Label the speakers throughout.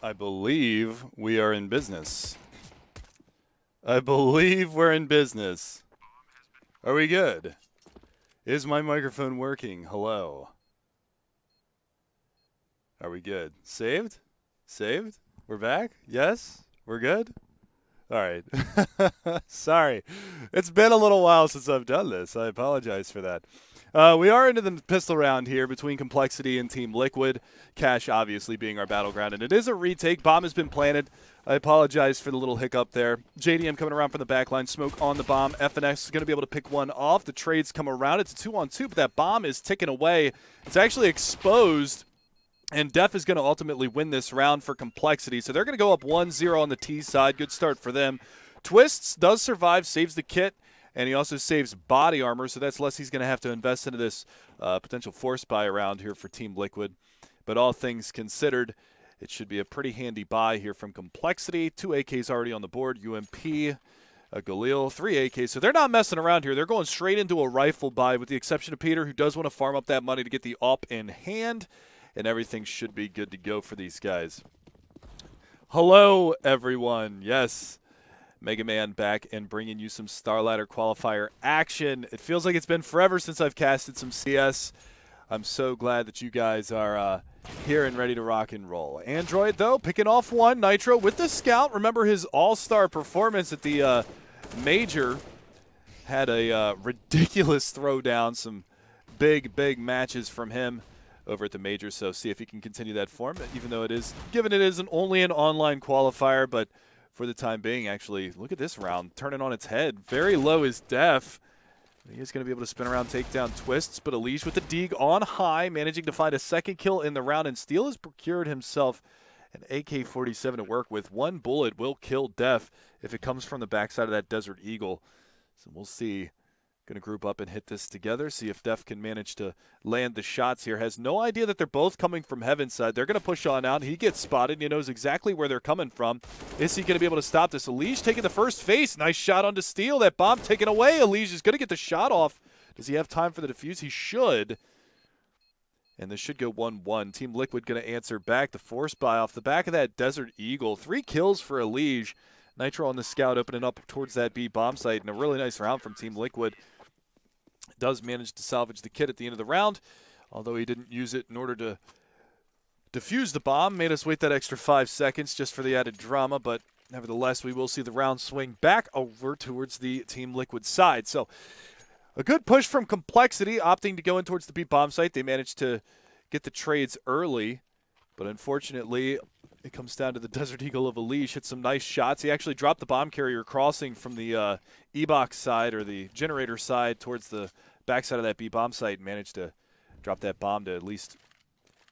Speaker 1: I believe we are in business. I believe we're in business. Are we good? Is my microphone working? Hello. Are we good? Saved? Saved? We're back? Yes? We're good? All right. Sorry. It's been a little while since I've done this. I apologize for that. We are into the pistol round here between compLexity and Team Liquid. Cash obviously being our battleground, and it is a retake. Bomb has been planted. I apologize for the little hiccup there. JDM coming around from the back line. Smoke on the bomb. FNX is going to be able to pick one off. The trades come around. It's a 2-on-2, but that bomb is ticking away. It's actually exposed. And Def is going to ultimately win this round for compLexity. So they're going to go up 1-0 on the T side. Good start for them. Twists does survive, saves the kit, and he also saves body armor. So that's less he's going to have to invest into this potential force buy around here for Team Liquid. But all things considered, it should be a pretty handy buy here from compLexity. 2 AKs already on the board. UMP, a Galil, 3 AKs. So they're not messing around here. They're going straight into a rifle buy with the exception of Peter, who does want to farm up that money to get the AWP in hand. And everything should be good to go for these guys. Hello, everyone. Yes, Mega Man back and bringing you some StarLadder Qualifier action. It feels like it's been forever since I've casted some CS. I'm so glad that you guys are here and ready to rock and roll. Android, though, picking off one. Nitro with the Scout. Remember his all-star performance at the Major. Had a ridiculous throwdown. Some big matches from him over at the Major, so see if he can continue that form, even though it is, given it isn't only an online qualifier, but for the time being, actually, look at this round, turning on its head. Very low is Def. He is going to be able to spin around, take down Twists, but Elige with the Deeg on high, managing to find a second kill in the round, and Steel has procured himself an AK-47 to work with. One bullet will kill Def if it comes from the backside of that Desert Eagle, so we'll see. Going to group up and hit this together, see if Def can manage to land the shots here. Has no idea that they're both coming from Heaven's side. They're going to push on out. He gets spotted. He knows exactly where they're coming from. Is he going to be able to stop this? Elige taking the first face. Nice shot onto Steel. That bomb taken away. Elige is going to get the shot off. Does he have time for the defuse? He should. And this should go 1-1. Team Liquid going to answer back. The force buy off the back of that Desert Eagle. 3 kills for Elige. Nitro on the Scout opening up towards that B bomb site. And a really nice round from Team Liquid. Does manage to salvage the kit at the end of the round, although he didn't use it in order to defuse the bomb. Made us wait that extra 5 seconds just for the added drama, but nevertheless, we will see the round swing back over towards the Team Liquid side. So a good push from compLexity, opting to go in towards the B bomb site. They managed to get the trades early, but unfortunately, it comes down to the Desert Eagle of Elige. Hit some nice shots. He actually dropped the bomb carrier crossing from the E-box side or the generator side towards the backside of that B-bomb site and managed to drop that bomb to at least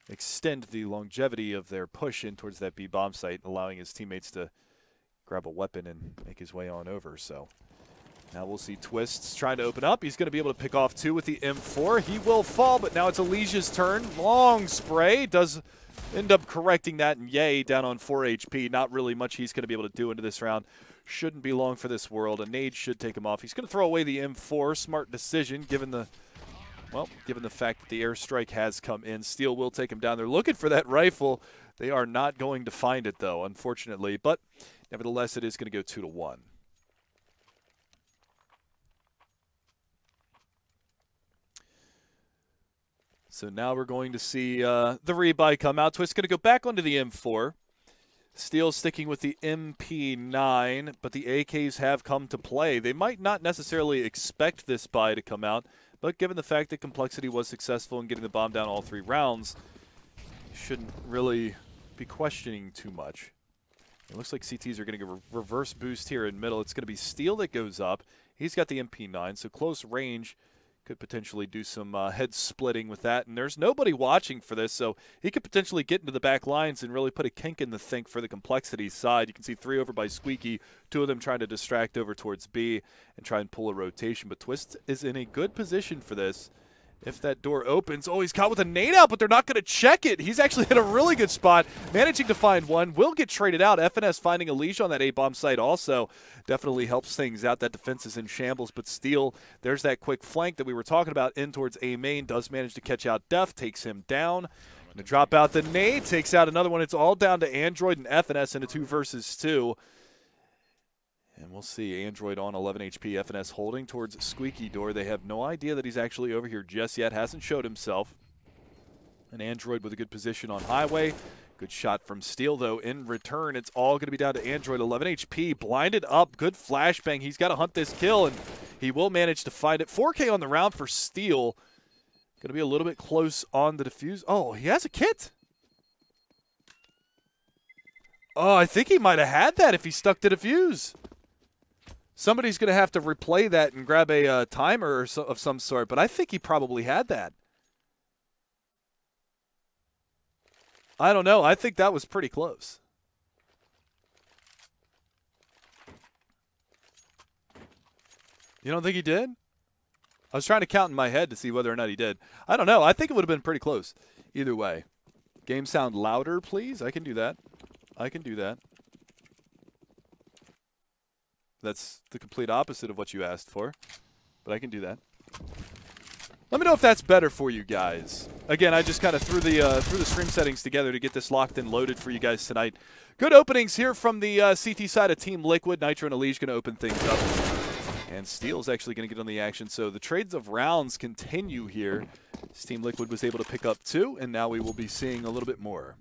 Speaker 1: extend the longevity of their push in towards that B-bomb site, allowing his teammates to grab a weapon and make his way on over. So now we'll see Twists trying to open up. He's going to be able to pick off 2 with the M4. He will fall, but now it's Elige's turn. Long spray. Does end up correcting that, and yay, down on 4 HP. Not really much he's going to be able to do into this round. Shouldn't be long for this world. A nade should take him off. He's going to throw away the M4. Smart decision, given the fact that the airstrike has come in. Steel will take him down. They're looking for that rifle. They are not going to find it, though, unfortunately. But nevertheless, it is going to go 2-1. So now we're going to see the rebuy come out. Twist going to go back onto the M4. Steel sticking with the MP9, but the AKs have come to play. They might not necessarily expect this buy to come out, but given the fact that compLexity was successful in getting the bomb down all 3 rounds, you shouldn't really be questioning too much. It looks like CTs are going to go reverse boost here in middle. It's going to be Steel that goes up. He's got the MP9, so close range. Could potentially do some head splitting with that, and there's nobody watching for this, so he could potentially get into the back lines and really put a kink in the think for the compLexity side. You can see 3 over by Squeaky, 2 of them trying to distract over towards B and try and pull a rotation, but Twist is in a good position for this. If that door opens, oh, he's caught with a nade out, but they're not going to check it. He's actually hit a really good spot, managing to find one. Will get traded out. FNS finding Elige on that A-bomb site also definitely helps things out. That defense is in shambles, but Steel, there's that quick flank that we were talking about in towards A main. Does manage to catch out Def, takes him down. Gonna drop out the nade, takes out another one. It's all down to Android and FNS in a 2 versus 2. And we'll see. Android on 11 HP, FNS holding towards Squeaky Door. They have no idea that he's actually over here just yet. Hasn't showed himself. And Android with a good position on Highway. Good shot from Steel, though. In return, it's all going to be down to Android. 11 HP, blinded up. Good flashbang. He's got to hunt this kill, and he will manage to find it. 4K on the round for Steel. Going to be a little bit close on the defuse. Oh, he has a kit. Oh, I think he might have had that if he stuck to defuse. Somebody's going to have to replay that and grab a timer or of some sort, but I think he probably had that. I don't know. I think that was pretty close. You don't think he did? I was trying to count in my head to see whether or not he did. I don't know. I think it would have been pretty close. Either way. Game sound louder, please. I can do that. I can do that. That's the complete opposite of what you asked for. But I can do that. Let me know if that's better for you guys. Again, I just kind of threw the stream settings together to get this locked and loaded for you guys tonight. Good openings here from the CT side of Team Liquid. Nitro and Elige going to open things up. And Steel's actually going to get on the action. So the trades of rounds continue here. Team Liquid was able to pick up 2, and now we will be seeing a little bit more.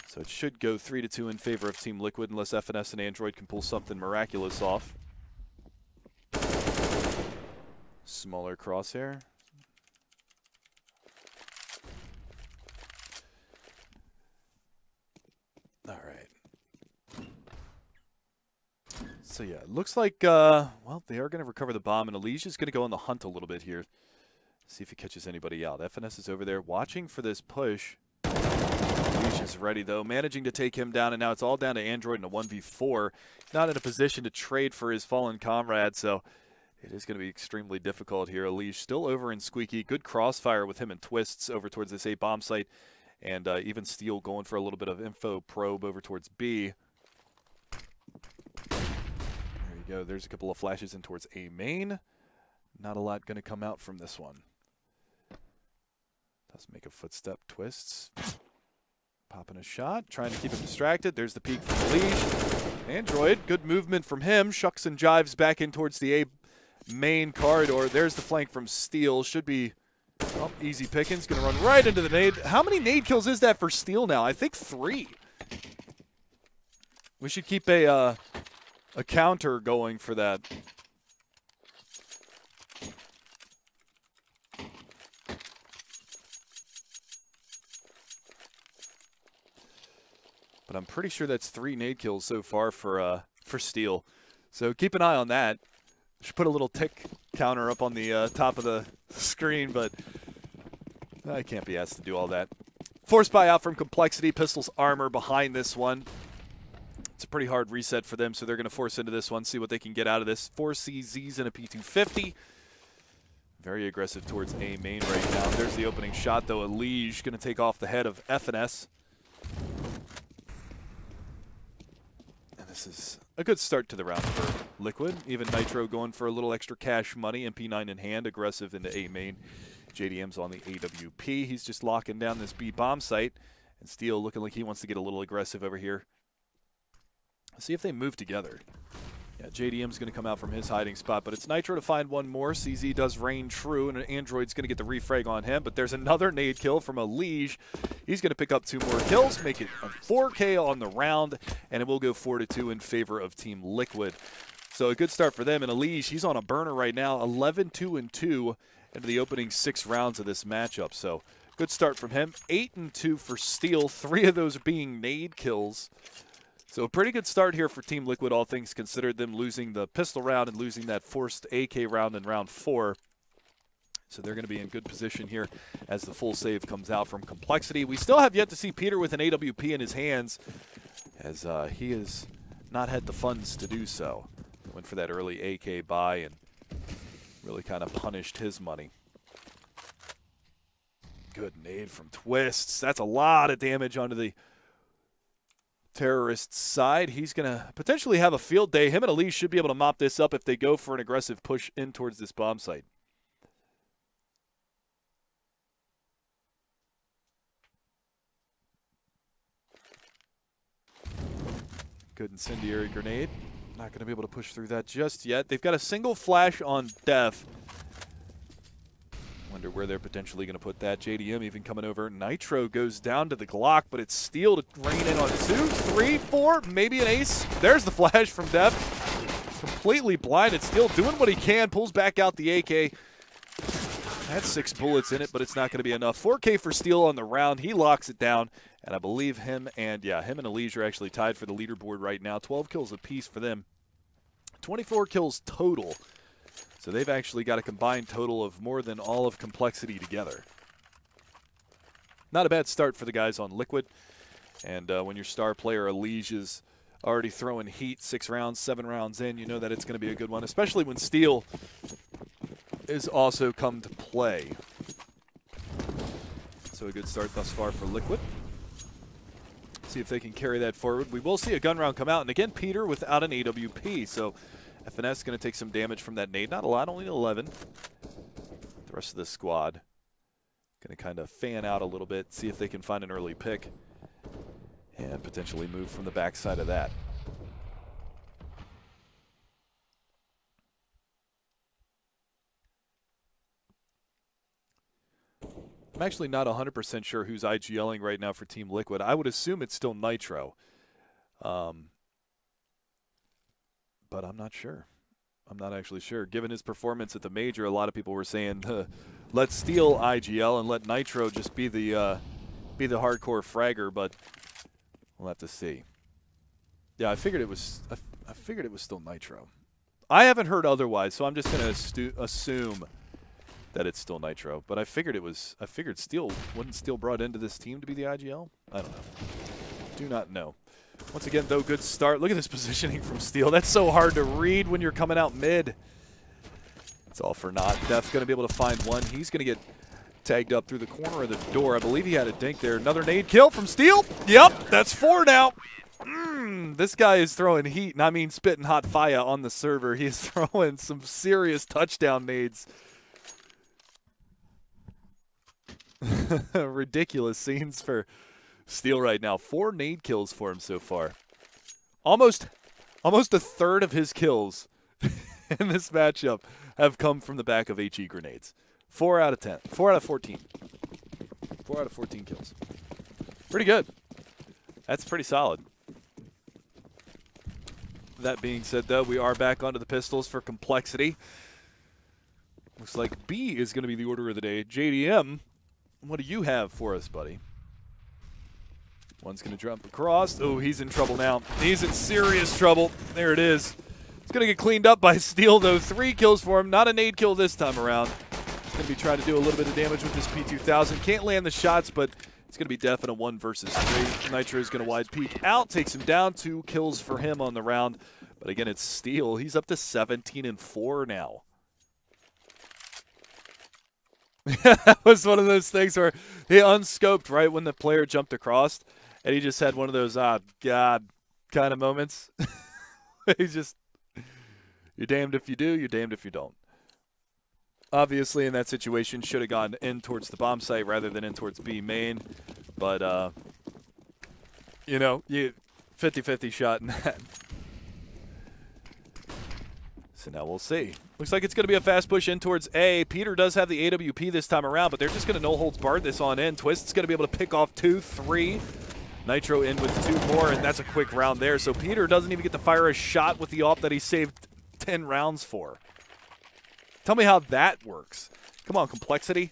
Speaker 1: So it should go 3-2 in favor of Team Liquid unless FNS and Android can pull something miraculous off. Smaller crosshair. All right. So yeah, it looks like, well, they are going to recover the bomb, and Elige is going to go on the hunt a little bit here. See if he catches anybody out. FNS is over there watching for this push. Elige is ready, though, managing to take him down, and now it's all down to Android in a 1v4. He's not in a position to trade for his fallen comrade, so it is going to be extremely difficult here. Elige still over in Squeaky. Good crossfire with him and Twists over towards this A bomb site. And even Steel going for a little bit of info probe over towards B. There you go. There's a couple of flashes in towards A main. Not a lot going to come out from this one. Does make a footstep. Twists. Popping a shot. Trying to keep him distracted. There's the peek from Elige. Android. Good movement from him. Shucks and jives back in towards the A main corridor. There's the flank from Steel. Should be easy pickings. Going to run right into the nade. How many nade kills is that for Steel now? I think 3. We should keep a counter going for that. But I'm pretty sure that's 3 nade kills so far for Steel. So keep an eye on that. Should put a little tick counter up on the top of the screen, but I can't be asked to do all that. Force buy out from compLexity. Pistol's armor behind this one. It's a pretty hard reset for them, so they're going to force into this one, see what they can get out of this. 4 CZs and a P250. Very aggressive towards A main right now. There's the opening shot, though. Elige going to take off the head of FNS. This is a good start to the round for Liquid. Even Nitro going for a little extra cash money. MP9 in hand, aggressive into A main. JDM's on the AWP. He's just locking down this B bomb site. And Steel looking like he wants to get a little aggressive over here. Let's see if they move together. Yeah, JDM's going to come out from his hiding spot, but it's Nitro to find one more. CZ does reign true, and Android's going to get the refrag on him, but there's another nade kill from Elige. He's going to pick up 2 more kills, make it a 4K on the round, and it will go 4-2 in favor of Team Liquid. So a good start for them, and Elige, he's on a burner right now, 11-2-2 into the opening 6 rounds of this matchup. So good start from him. 8-2 for Steel, 3 of those being nade kills. So a pretty good start here for Team Liquid, all things considered, them losing the pistol round and losing that forced AK round in round 4. So they're going to be in good position here as the full save comes out from compLexity. We still have yet to see Peter with an AWP in his hands, as he has not had the funds to do so. Went for that early AK buy and really kind of punished his money. Good nade from Twists. That's a lot of damage onto the terrorist side. He's going to potentially have a field day. Him and Elige should be able to mop this up if they go for an aggressive push in towards this bomb site. Good incendiary grenade. Not going to be able to push through that just yet. They've got a single flash on Def. Wonder where they're potentially going to put that. JDM even coming over. Nitro goes down to the Glock, but it's Steel to rain in on 2, 3, 4, maybe an ace. There's the flash from Def. Completely blinded. Steel doing what he can. Pulls back out the AK. That's 6 bullets in it, but it's not going to be enough. 4K for Steel on the round. He locks it down, and I believe him and Elige are actually tied for the leaderboard right now. 12 kills apiece for them. 24 kills total. So they've actually got a combined total of more than all of compLexity together. Not a bad start for the guys on Liquid. And when your star player Elige is already throwing heat 6 rounds, 7 rounds in, you know that it's going to be a good one, especially when Steel is also come to play. So a good start thus far for Liquid. See if they can carry that forward. We will see a gun round come out, and again, Peter without an AWP, so FNS is going to take some damage from that nade. Not a lot, only 11. The rest of the squad going to kind of fan out a little bit, see if they can find an early pick, and potentially move from the backside of that. I'm actually not 100% sure who's IGLing right now for Team Liquid. I would assume it's still Nitro. But I'm not sure. I'm not actually sure. Given his performance at the major, a lot of people were saying, let Steel IGL and let Nitro just be the hardcore fragger, but we'll have to see. Yeah, I figured it was still Nitro. I haven't heard otherwise, so I'm just going to assume that it's still Nitro, but I figured Steel wasn't Steel brought into this team to be the IGL. I don't know. Do not know. Once again, though, good start. Look at this positioning from Steel. That's so hard to read when you're coming out mid. It's all for naught. Def's going to be able to find one. He's going to get tagged up through the corner of the door. I believe he had a dink there. Another nade kill from Steel. Yep, that's 4 now. This guy is throwing heat, and I mean spitting hot fire on the server. He is throwing some serious touchdown nades. Ridiculous scenes for Steel right now. 4 nade kills for him so far. Almost a third of his kills in this matchup have come from the back of HE grenades. 4 out of 10. 4 out of 14. 4 out of 14 kills. Pretty good. That's pretty solid. That being said, though, we are back onto the pistols for compLexity. Looks like B is going to be the order of the day. JDM, what do you have for us, buddy? One's going to jump across. Oh, he's in trouble now. He's in serious trouble. There it is. It's going to get cleaned up by Steel, though. 3 kills for him. Not a nade kill this time around. He's going to be trying to do a little bit of damage with this P2000. Can't land the shots, but it's going to be def in a 1 versus 3. Nitro's going to wide peek out. Takes him down. 2 kills for him on the round. But again, it's Steel. He's up to 17-4 now. That was one of those things where he unscoped right when the player jumped across, and he just had one of those, God kind of moments. He's just, you're damned if you do, you're damned if you don't. Obviously, in that situation, should have gone in towards the bomb site rather than in towards B main. But, you know, 50-50 shot in that. So now we'll see. Looks like it's going to be a fast push in towards A. Peter does have the AWP this time around, but they're just going to no-holds-barred this on in. Twist's going to be able to pick off 2, 3. Nitro in with 2 more, and that's a quick round there. So Peter doesn't even get to fire a shot with the AWP that he saved 10 rounds for. Tell me how that works. Come on, compLexity.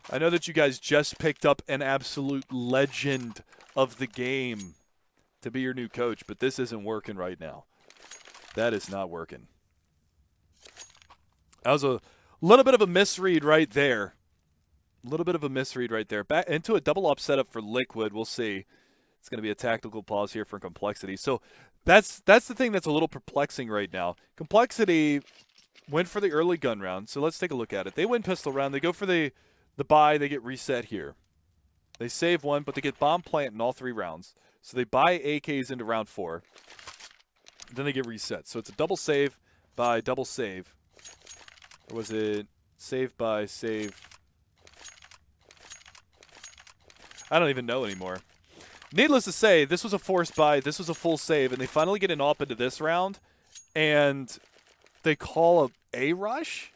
Speaker 1: I know that you guys just picked up an absolute legend of the game to be your new coach, but this isn't working right now. That is not working. That was a little bit of a misread right there. A little bit of a misread right there. Back into a double up setup for Liquid. We'll see. It's going to be a tactical pause here for compLexity. So that's the thing that's a little perplexing right now. compLexity went for the early gun round. So let's take a look at it. They win pistol round. They go for the buy. They get reset here. They save 1, but they get bomb plant in all 3 rounds. So they buy AKs into round 4. Then they get reset. So it's a double save by double save. Or was it save by save? I don't even know anymore. Needless to say, this was a forced buy. This was a full save, and they finally get an AWP into this round, and they call a rush?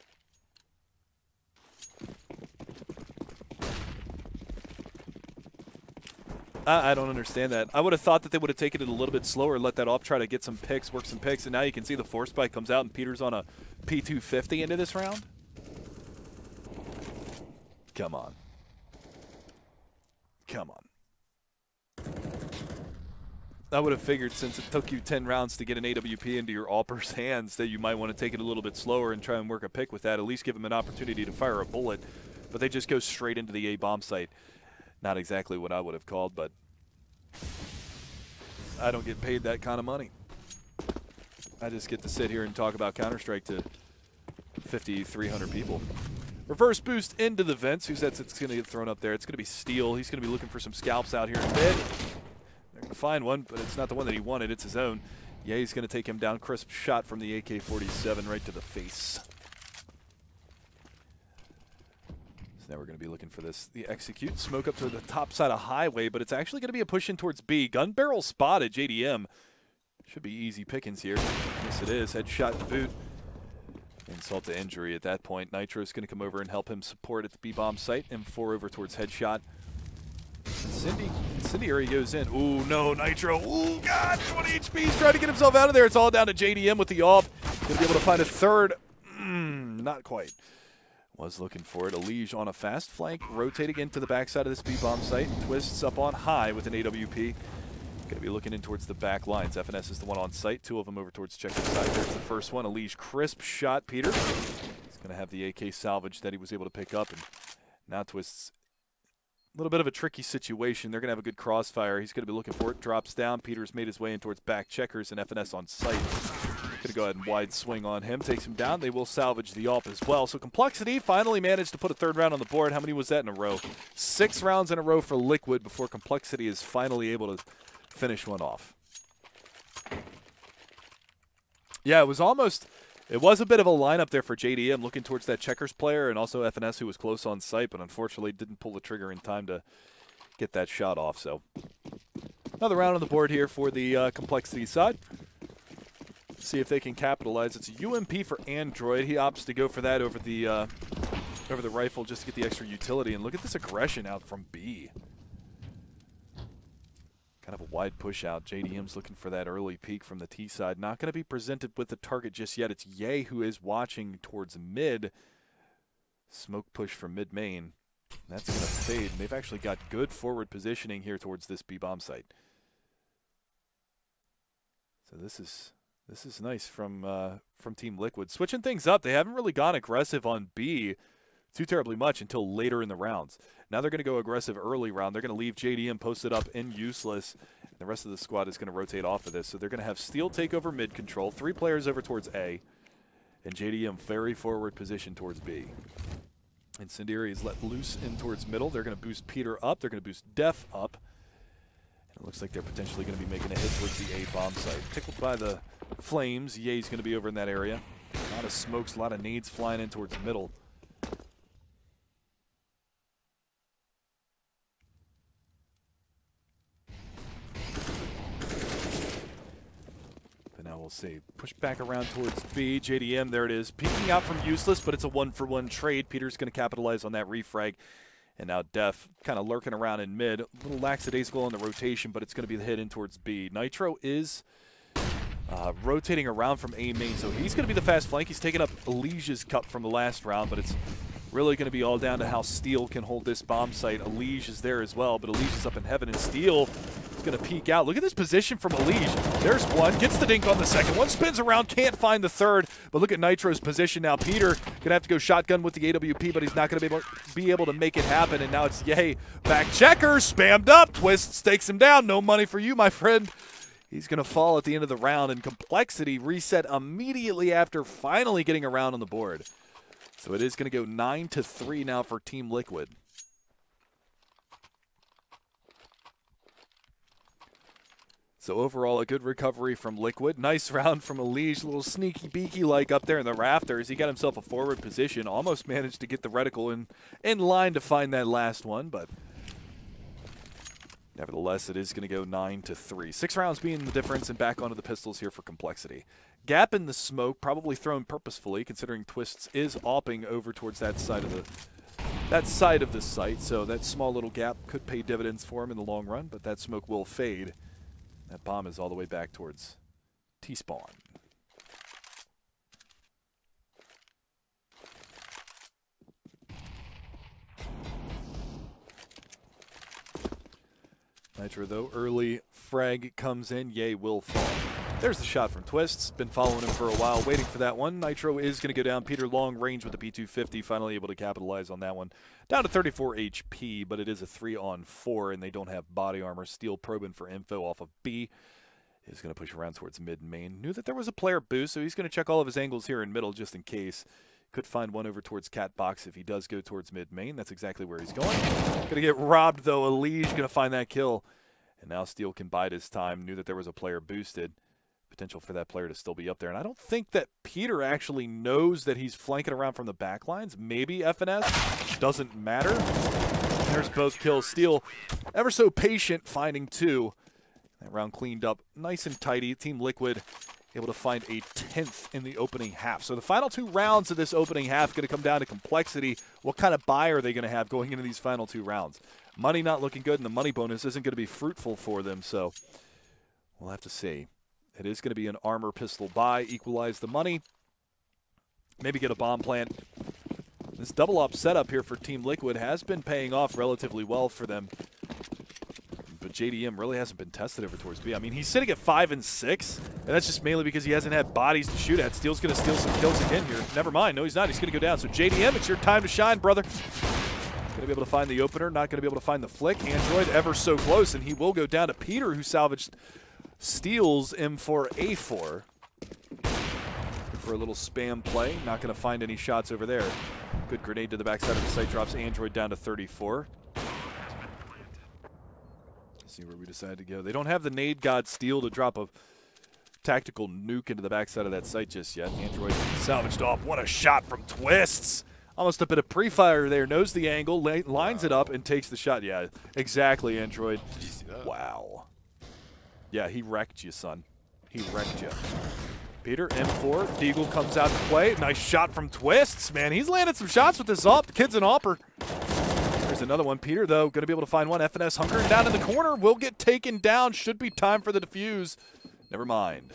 Speaker 1: I don't understand that. I would have thought that they would have taken it a little bit slower, let that AWP try to get some picks, work some picks, and now you can see the force buy comes out, and Peter's on a P250 into this round. Come on. Come on. I would have figured since it took you 10 rounds to get an AWP into your AWPer's hands that you might want to take it a little bit slower and try and work a pick with that, at least give them an opportunity to fire a bullet. But they just go straight into the A bomb site. Not exactly what I would have called, but I don't get paid that kind of money. I just get to sit here and talk about Counter-Strike to 5,300 people. Reverse boost into the vents. Who says it's going to get thrown up there? It's going to be Steel. He's going to be looking for some scalps out here in mid. They're going to find one, but it's not the one that he wanted. It's his own. Yeah, he's going to take him down. Crisp shot from the AK-47 right to the face. Now we're going to be looking for this. The execute. Smoke up to the top side of highway, but it's actually going to be a push in towards B. Gun barrel spotted. JDM. Should be easy pickings here. Yes, it is. Headshot to boot. Insult to injury at that point. Nitro's going to come over and help him support at the B-bomb site. M4 over towards headshot. Incendiary goes in. Ooh, no, Nitro. Ooh, God, 20 HP. He's trying to get himself out of there. It's all down to JDM with the AWP. Going to be able to find a third. Not quite. Was looking for it. Elige on a fast flank, rotating into the backside of this B-bomb site. Twists up on high with an AWP. Going to be looking in towards the back lines. FNS is the one on site. Two of them over towards checker's side. There's the first one. Elige crisp shot. Peter. He's going to have the AK salvage that he was able to pick up. And now Twists. A little bit of a tricky situation. They're going to have a good crossfire. He's going to be looking for it. Drops down. Peter's made his way in towards back checkers and FNS on site. Going to go ahead and wide swing on him. Takes him down. They will salvage the AWP as well. So compLexity finally managed to put a third round on the board. How many was that in a row? 6 rounds in a row for Liquid before compLexity is finally able to finish one off. Yeah, it was a bit of a lineup there for JDM looking towards that checkers player and also FNS who was close on site, but unfortunately didn't pull the trigger in time to get that shot off. So another round on the board here for the compLexity side. See if they can capitalize. It's a UMP for Android. He opts to go for that over the rifle just to get the extra utility. And look at this aggression out from B. Kind of a wide push out. JDM's looking for that early peek from the T side. Not going to be presented with the target just yet. It's Ye who is watching towards mid. Smoke push from mid main. That's going to fade. And they've actually got good forward positioning here towards this B-bomb site. So this is nice from Team Liquid. Switching things up. They haven't really gone aggressive on B too terribly much until later in the rounds. Now they're going to go aggressive early round. They're going to leave JDM posted up and useless. And the rest of the squad is going to rotate off of this. So they're going to have Steel take over mid control. 3 players over towards A. And JDM very forward position towards B. Incendiary is let loose in towards middle. They're going to boost Peter up. They're going to boost Def up. And it looks like they're potentially going to be making a hit towards the A bomb site. Tickled by the flames. Ye's going to be over in that area. A lot of smokes, a lot of nades flying in towards the middle. But now we'll see. Push back around towards B. JDM, there it is. Peeking out from useless, but it's a 1-for-1 trade. Peter's going to capitalize on that refrag. And now Def kind of lurking around in mid. A little lackadaisical on the rotation, but it's going to be the hit in towards B. Nitro is rotating around from A main, so he's going to be the fast flank. He's taking up Elige's cup from the last round, but it's really going to be all down to how Steel can hold this bomb site. Elige is there as well, but Elige is up in heaven, and Steel is going to peek out. Look at this position from Elige. There's one, gets the dink on the second one, spins around, can't find the third, but look at Nitro's position now. Peter going to have to go shotgun with the AWP, but he's not going to be able to make it happen, and now it's Ye. Back checker, spammed up, Twist takes him down. No money for you, my friend. He's going to fall at the end of the round, and compLexity reset immediately after finally getting a round on the board. So it is going to go 9-3 now for Team Liquid. So overall, a good recovery from Liquid. Nice round from Elige, a little sneaky beaky like up there in the rafters. He got himself a forward position, almost managed to get the reticle in line to find that last one, but Nevertheless, it is going to go 9-3. 6 rounds being the difference, and back onto the pistols here for compLexity. Gap in the smoke, probably thrown purposefully, considering Twists is opping over towards that side of the site. So that small little gap could pay dividends for him in the long run, but that smoke will fade. That bomb is all the way back towards T-spawn. Nitro, though, early frag comes in. Yay, will fall. There's the shot from Twists. Been following him for a while, waiting for that one. Nitro is going to go down. Peter long range with the P250, finally able to capitalize on that one. Down to 34 HP, but it is a 3-on-4, and they don't have body armor. Steel probing for info off of B. Is going to push around towards mid and main. Knew that there was a player boost, so he's going to check all of his angles here in middle just in case. Could find one over towards cat box if he does go towards mid main. That's exactly where he's going. Going to get robbed, though. Elige going to find that kill. And now Steel can bide his time. Knew that there was a player boosted. Potential for that player to still be up there. And I don't think that Peter actually knows that he's flanking around from the back lines. Maybe FNS. Doesn't matter. There's both kills. Steel ever so patient, finding 2. That round cleaned up nice and tidy. Team Liquid able to find a 10th in the opening half. So the final 2 rounds of this opening half going to come down to compLexity. What kind of buy are they going to have going into these final 2 rounds? Money not looking good, and the money bonus isn't going to be fruitful for them. So we'll have to see. It is going to be an armor pistol buy, equalize the money, maybe get a bomb plant. This double op setup here for Team Liquid has been paying off relatively well for them. But JDM really hasn't been tested over towards B. I mean, he's sitting at 5 and 6, and that's just mainly because he hasn't had bodies to shoot at. Steel's going to steal some kills again here. Never mind. No, he's not. He's going to go down. So JDM, it's your time to shine, brother. Going to be able to find the opener, not going to be able to find the flick. Android ever so close, and he will go down to Peter, who salvaged Steel's M4A4. For a little spam play. Not going to find any shots over there. Good grenade to the backside of the site. Drops Android down to 34. See where we decide to go. They don't have the nade god Steel to drop a tactical nuke into the backside of that site just yet. Android salvaged off. What a shot from Twists. Almost a bit of pre-fire there. Knows the angle, lines it up, and takes the shot. Yeah, exactly, Android. Wow. Yeah, he wrecked you, son. He wrecked you. Peter, M4. Deagle comes out to play. Nice shot from Twists. Man, he's landed some shots with this op. The kid's an opper. There's another one. Peter, though, going to be able to find one. FNS hunkering down in the corner. Will get taken down. Should be time for the defuse. Never mind.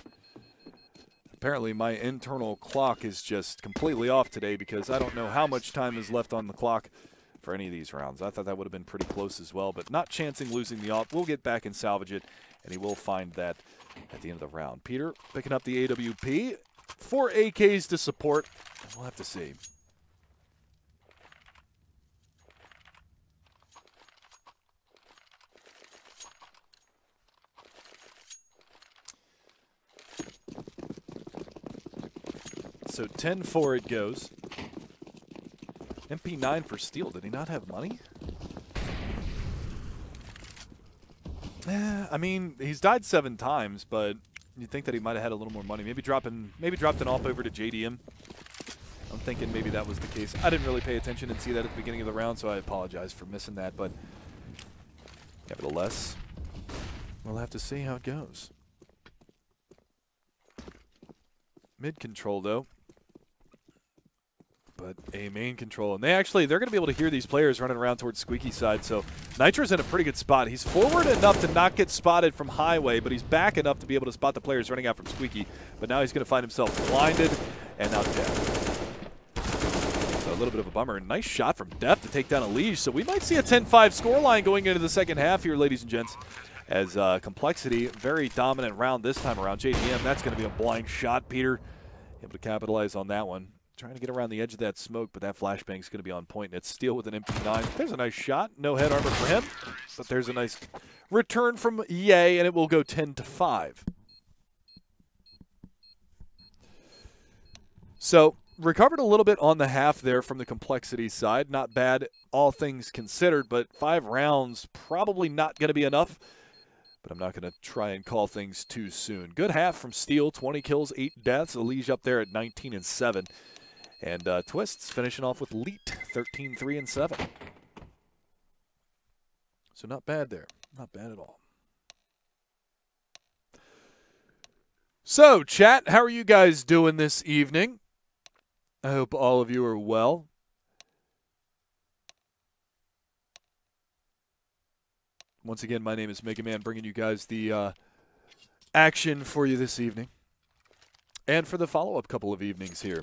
Speaker 1: Apparently, my internal clock is just completely off today because I don't know how much time is left on the clock for any of these rounds. I thought that would have been pretty close as well, but not chancing losing the op. We'll get back and salvage it, and he will find that at the end of the round. Peter picking up the AWP. 4 AKs to support. We'll have to see. So 10-4 it goes. MP9 for Steel. Did he not have money? I mean, he's died 7 times, but you'd think that he might have had a little more money. Maybe dropped an op over to JDM. I'm thinking maybe that was the case. I didn't really pay attention and see that at the beginning of the round, so I apologize for missing that. But nevertheless, we'll have to see how it goes. Mid control, though. But a main control. And they're going to be able to hear these players running around towards Squeaky side. So Nitro's in a pretty good spot. He's forward enough to not get spotted from Highway, but he's back enough to be able to spot the players running out from Squeaky. But now he's going to find himself blinded and now dead. So a little bit of a bummer. Nice shot from Def to take down Elige. So we might see a 10-5 scoreline going into the second half here, ladies and gents. As compLexity, very dominant round this time around. JDM, that's going to be a blind shot. Peter able to capitalize on that one. Trying to get around the edge of that smoke, but that flashbang is going to be on point. And it's Steel with an MP9. There's a nice shot. No head armor for him, but there's a nice return from Yay, and it will go 10-5. So recovered a little bit on the half there from the compLexity side. Not bad, all things considered, but 5 rounds probably not going to be enough. But I'm not going to try and call things too soon. Good half from Steel, 20 kills, 8 deaths. Elige up there at 19 and 7. And Twists finishing off with Leet, 13, 3 and 7. So not bad there. Not bad at all. So, chat, how are you guys doing this evening? I hope all of you are well. Once again, my name is Mega Man, bringing you guys the action for you this evening. And for the follow-up couple of evenings here.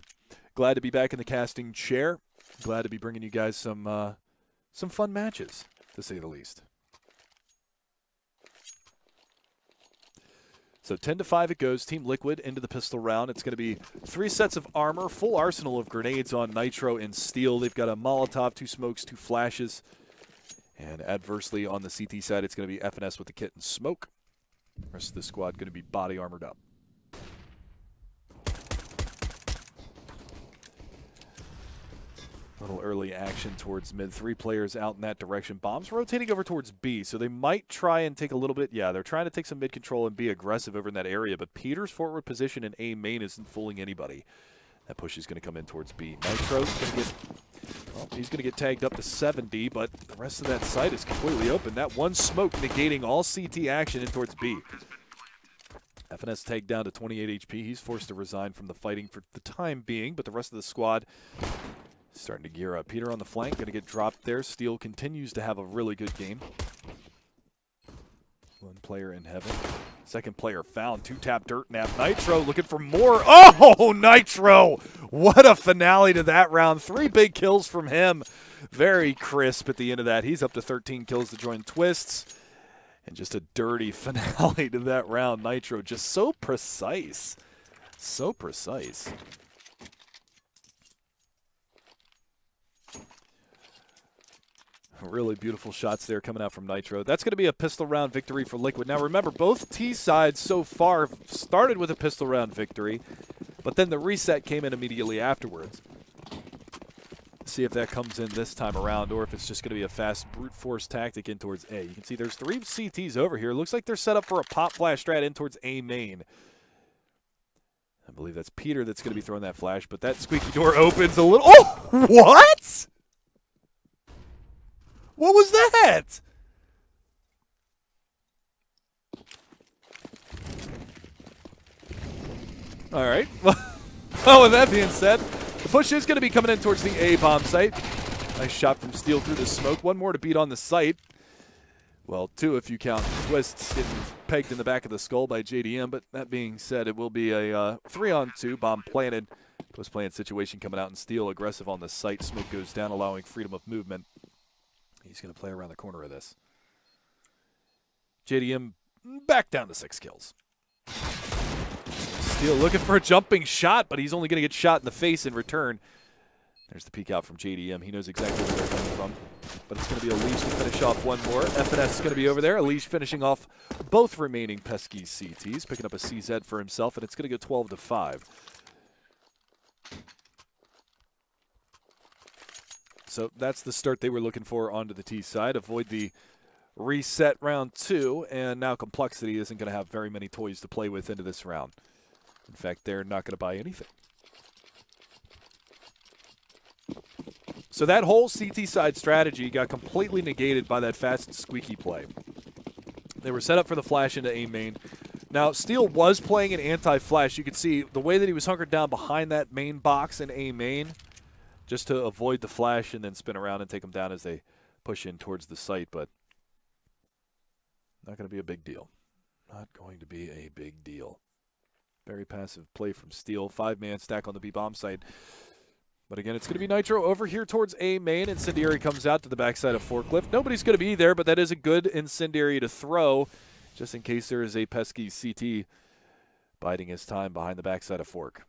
Speaker 1: Glad to be back in the casting chair. Glad to be bringing you guys some fun matches, to say the least. So 10-5 it goes. Team Liquid into the pistol round. It's going to be 3 sets of armor, full arsenal of grenades on Nitro and Steel. They've got a Molotov, 2 smokes, 2 flashes. And adversely on the CT side, it's going to be FNS with the kit and smoke. The rest of the squad going to be body armored up. A little early action towards mid. 3 players out in that direction. Bombs rotating over towards B, so they might try and take a little bit. Yeah, they're trying to take some mid control and be aggressive over in that area, but Peter's forward position in A main isn't fooling anybody. That push is going to come in towards B. Nitro's going to get, well, he's going to get tagged up to 70, but the rest of that site is completely open. That one smoke negating all CT action in towards B. FNS tagged down to 28 HP. He's forced to resign from the fighting for the time being, but the rest of the squad starting to gear up. Peter on the flank, going to get dropped there. Steel continues to have a really good game. 1 player in heaven. 2nd player found. 2-tap dirt nap. Nitro looking for more. Oh, Nitro! What a finale to that round. 3 big kills from him. Very crisp at the end of that. He's up to 13 kills to join Twists. And just a dirty finale to that round. Nitro just so precise. So precise. Really beautiful shots there coming out from Nitro. That's going to be a pistol round victory for Liquid. Now remember, both T sides so far started with a pistol round victory, but then the reset came in immediately afterwards. See if that comes in this time around, or if it's just going to be a fast brute force tactic in towards A. You can see there's 3 CTs over here. Looks like they're set up for a pop flash strat in towards A main. I believe that's Peter that's going to be throwing that flash, but that squeaky door opens a little. Oh, what? What was that? All right. Well, with that being said, the push is going to be coming in towards the A bomb site. Nice shot from Steel through the smoke. 1 more to beat on the site. Well, 2 if you count Twists getting pegged in the back of the skull by JDM. But that being said, it will be a 3-on-2 bomb planted. Twist plant situation coming out, and Steel aggressive on the site. Smoke goes down, allowing freedom of movement. He's going to play around the corner of this. JDM back down to 6 kills. Steel looking for a jumping shot, but he's only going to get shot in the face in return. There's the peek out from JDM. He knows exactly where they're coming from. But it's going to be Alish to finish off 1 more. FNS is going to be over there. Alish finishing off both remaining pesky CTs, picking up a CZ for himself, and it's going to go 12-5. So that's the start they were looking for onto the T side. Avoid the reset round 2, and now compLexity isn't going to have very many toys to play with into this round. In fact, they're not going to buy anything. So that whole CT side strategy got completely negated by that fast squeaky play. They were set up for the flash into A main. Now, Steel was playing an anti-flash. You could see the way that he was hunkered down behind that main box in A main, just to avoid the flash and then spin around and take them down as they push in towards the site, but not going to be a big deal. Not going to be a big deal. Very passive play from Steel. 5-man stack on the B-bomb site. But again, it's going to be Nitro over here towards A main. Incendiary comes out to the backside of Forklift. Nobody's going to be there, but that is a good Incendiary to throw, just in case there is a pesky CT biding his time behind the backside of Fork.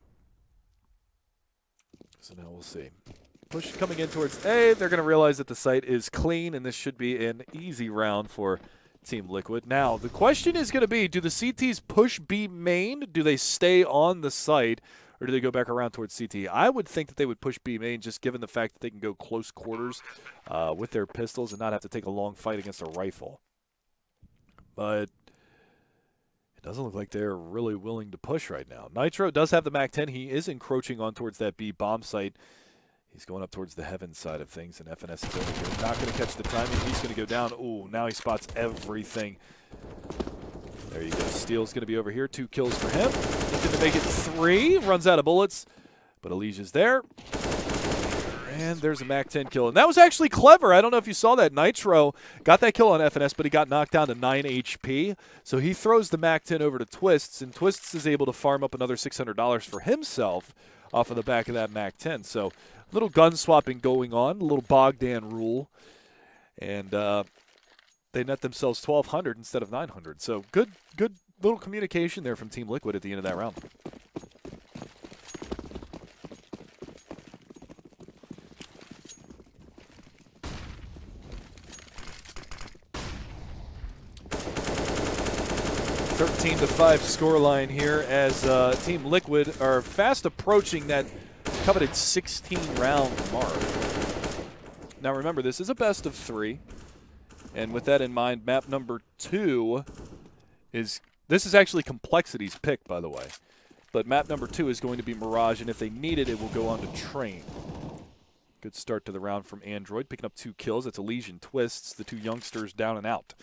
Speaker 1: So now we'll see. Push coming in towards A. They're going to realize that the site is clean, and this should be an easy round for Team Liquid. Now, the question is going to be, do the CTs push B main? Do they stay on the site, or do they go back around towards CT? I would think that they would push B main, just given the fact that they can go close quarters with their pistols and not have to take a long fight against a rifle. But it doesn't look like they're really willing to push right now. Nitro does have the MAC-10. He is encroaching on towards that B bomb site. He's going up towards the heavens side of things, and FNS is over here. Not going to catch the timing. He's going to go down. Ooh, now he spots everything. There you go. Steel's going to be over here. 2 kills for him. Looking to make it 3. Runs out of bullets, but Elijah's there. And there's a MAC-10 kill. And that was actually clever. I don't know if you saw that. Nitro got that kill on FNS, but he got knocked down to 9 HP. So he throws the MAC-10 over to Twists, and Twists is able to farm up another $600 for himself off of the back of that MAC-10. So a little gun swapping going on, a little Bogdan rule. And they net themselves 1,200 instead of 900. So good little communication there from Team Liquid at the end of that round. (13-5) scoreline here as Team Liquid are fast approaching that coveted 16-round mark. Now remember, this is a best of 3, and with that in mind, map number 2 is actually compLexity's pick, by the way. But map number 2 is going to be Mirage, and if they need it, it will go on to Train. Good start to the round from Android, picking up 2 kills. That's Elysian Twists, the 2 youngsters down and out.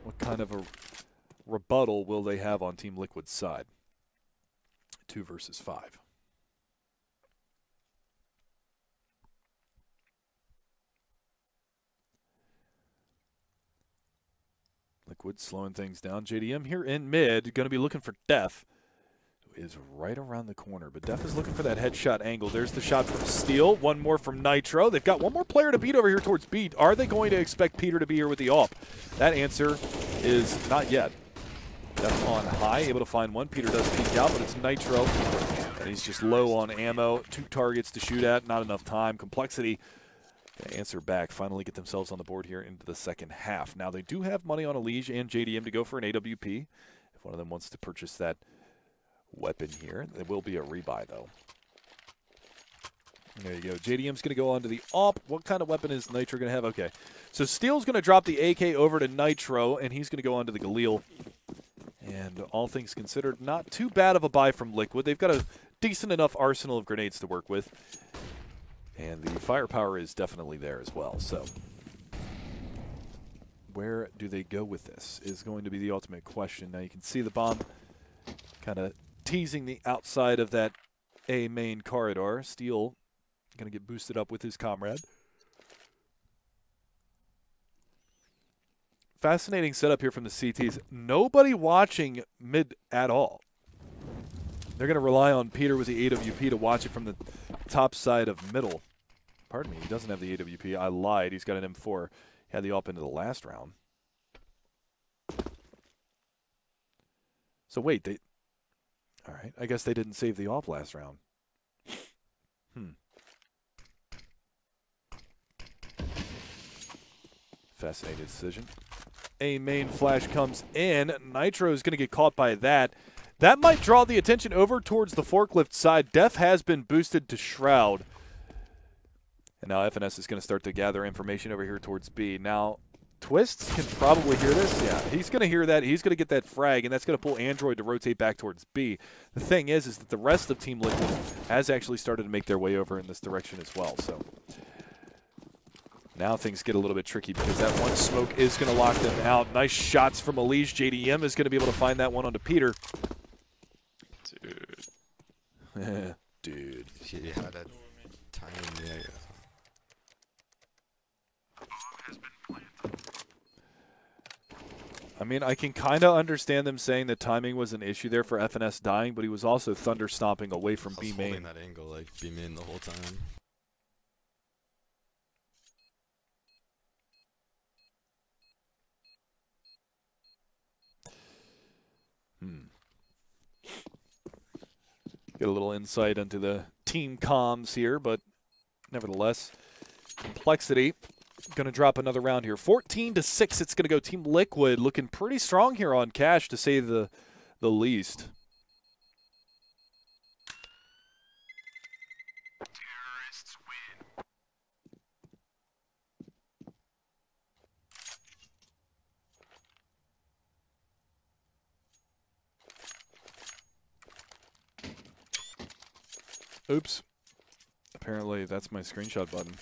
Speaker 1: What kind of a rebuttal will they have on Team Liquid's side? 2 versus 5. Liquid slowing things down. JDM here in mid, going to be looking for Def, who is right around the corner. But Def is looking for that headshot angle. There's the shot from Steel. One more from Nitro. They've got one more player to beat over here towards B. Are they going to expect Peter to be here with the AWP? That answer is not yet. Def on high, able to find one. Peter does peek out, but it's Nitro. And he's just low on ammo. 2 targets to shoot at, not enough time. compLexity going to answer back, finally get themselves on the board here into the second half. Now they do have money on Elige and JDM to go for an AWP. If one of them wants to purchase that weapon here, there will be a rebuy though. There you go. JDM's going to go on to the AWP. What kind of weapon is Nitro going to have? Okay. So Steel's going to drop the AK over to Nitro, and he's going to go on to the Galil. And all things considered, not too bad of a buy from Liquid. They've got a decent enough arsenal of grenades to work with. And the firepower is definitely there as well. So where do they go with this is going to be the ultimate question. Now you can see the bomb kind of teasing the outside of that A main corridor. Steel going to get boosted up with his comrade. Fascinating setup here from the CTs. Nobody watching mid at all. They're going to rely on Peter with the AWP to watch it from the top side of middle. Pardon me, he doesn't have the AWP. I lied. He's got an M4. He had the AWP into the last round. So wait, all right, I guess they didn't save the AWP last round. Fascinating decision. A main flash comes in. Nitro is going to get caught by that. That might draw the attention over towards the forklift side. Def has been boosted to Shroud. And now FNS is going to start to gather information over here towards B. Now, Twists can probably hear this. Yeah, he's going to hear that. He's going to get that frag, and that's going to pull Android to rotate back towards B. The thing is that the rest of Team Liquid has actually started to make their way over in this direction as well. So now things get a little bit tricky because that one smoke is going to lock them out. Nice shots from Elige. JDM is going to be able to find that one onto Peter.
Speaker 2: Dude.
Speaker 1: Dude.
Speaker 2: Yeah, that timing, yeah.
Speaker 1: I mean, I can kind of understand them saying that timing was an issue there for FNS dying, but he was also thunder stomping away from B main.
Speaker 2: Holding that angle like B main the whole time.
Speaker 1: Get a little insight into the team comms here, but nevertheless, compLexity going to drop another round here. 14-6, it's going to go Team Liquid, looking pretty strong here on cash, to say the least.
Speaker 3: Terrorists win.
Speaker 1: Oops. Apparently, that's my screenshot button.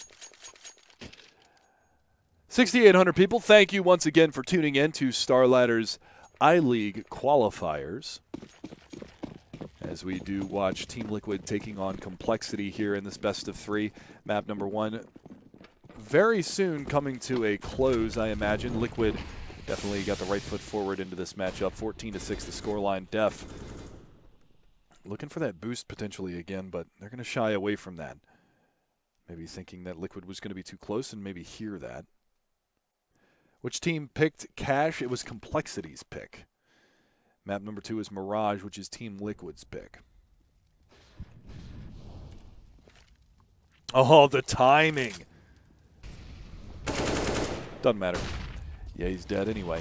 Speaker 1: 6,800 people, thank you once again for tuning in to StarLadder's I-League qualifiers. As we do watch Team Liquid taking on compLexity here in this best of 3. Map number 1 very soon coming to a close, I imagine. Liquid definitely got the right foot forward into this matchup. 14-6 the scoreline. Def looking for that boost potentially again, but they're going to shy away from that. Maybe thinking that Liquid was going to be too close and maybe hear that. Which team picked Cash? It was compLexity's pick. Map number 2 is Mirage, which is Team Liquid's pick. Oh, the timing. Doesn't matter. Yeah, he's dead anyway.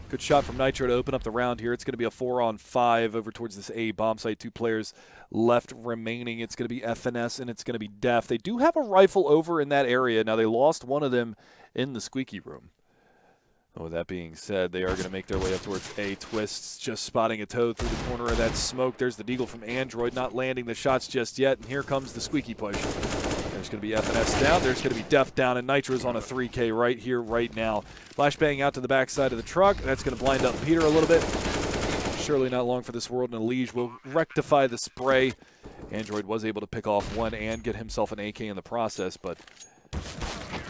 Speaker 1: Good shot from Nitro to open up the round here. It's going to be a 4-on-5 over towards this A bomb site. 2 players left remaining. It's going to be FNS and it's going to be Def. They do have a rifle over in that area. Now, they lost one of them in the squeaky room. With that being said, they are going to make their way up towards A. Twists just spotting a toe through the corner of that smoke. There's the deagle from Android, not landing the shots just yet. And here comes the squeaky push. There's going to be FNS down. There's going to be Def down. And Nitro's on a 3K right here, right now. Flashbang out to the backside of the truck. That's going to blind up Peter a little bit. Surely not long for this world. And Elige will rectify the spray. Android was able to pick off one and get himself an AK in the process, but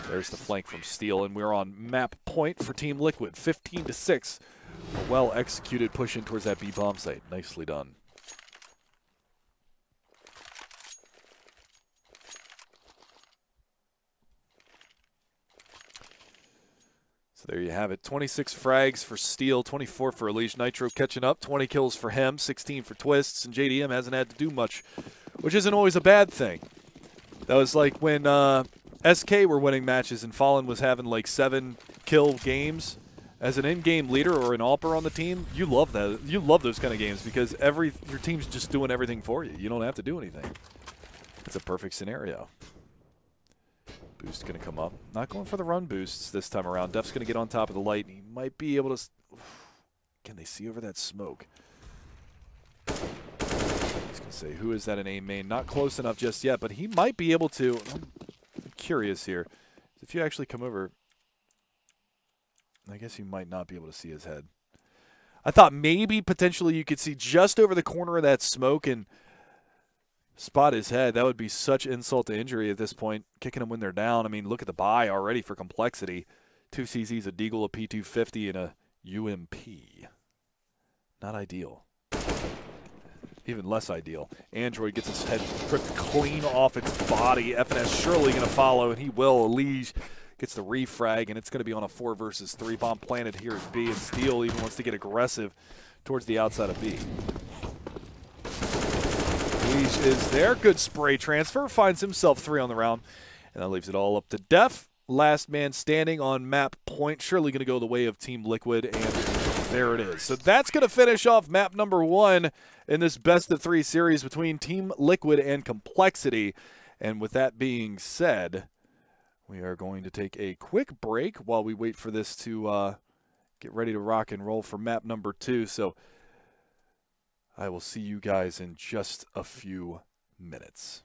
Speaker 1: there's the flank from Steel, and we're on map point for Team Liquid. 15-6. A well-executed push in towards that B bomb site. Nicely done. So there you have it. 26 frags for Steel, 24 for Elige. Nitro catching up. 20 kills for him, 16 for Twists, and JDM hasn't had to do much, which isn't always a bad thing. That was like when SK were winning matches and Fallen was having like 7 kill games. As an in-game leader or an AWPer on the team, you love that. You love those kind of games because your team's just doing everything for you. You don't have to do anything. It's a perfect scenario. Boost going to come up. Not going for the run boosts this time around. Def's going to get on top of the light, and he might be able to... Can they see over that smoke? He's going to say, who is that in A main? Not close enough just yet, but he might be able to... I'm curious here. If you actually come over... I guess you might not be able to see his head. I thought maybe potentially you could see just over the corner of that smoke and spot his head. That would be such insult to injury at this point, kicking them when they're down. I mean, look at the buy already for compLexity. 2 CZs, a Deagle, a P250, and a UMP. Not ideal. Even less ideal. Android gets his head ripped clean off its body. FNS surely going to follow, and he will. Elige gets the refrag, and it's going to be on a 4 versus 3 bomb planted here at B, and Steel even wants to get aggressive towards the outside of B. Elige is there. Good spray transfer. Finds himself 3 on the round, and that leaves it all up to Def. Last man standing on map point. Surely going to go the way of Team Liquid, and there it is. So that's going to finish off map number 1 in this best of 3 series between Team Liquid and compLexity. And with that being said, we are going to take a quick break while we wait for this to get ready to rock and roll for map number 2. So I will see you guys in just a few minutes.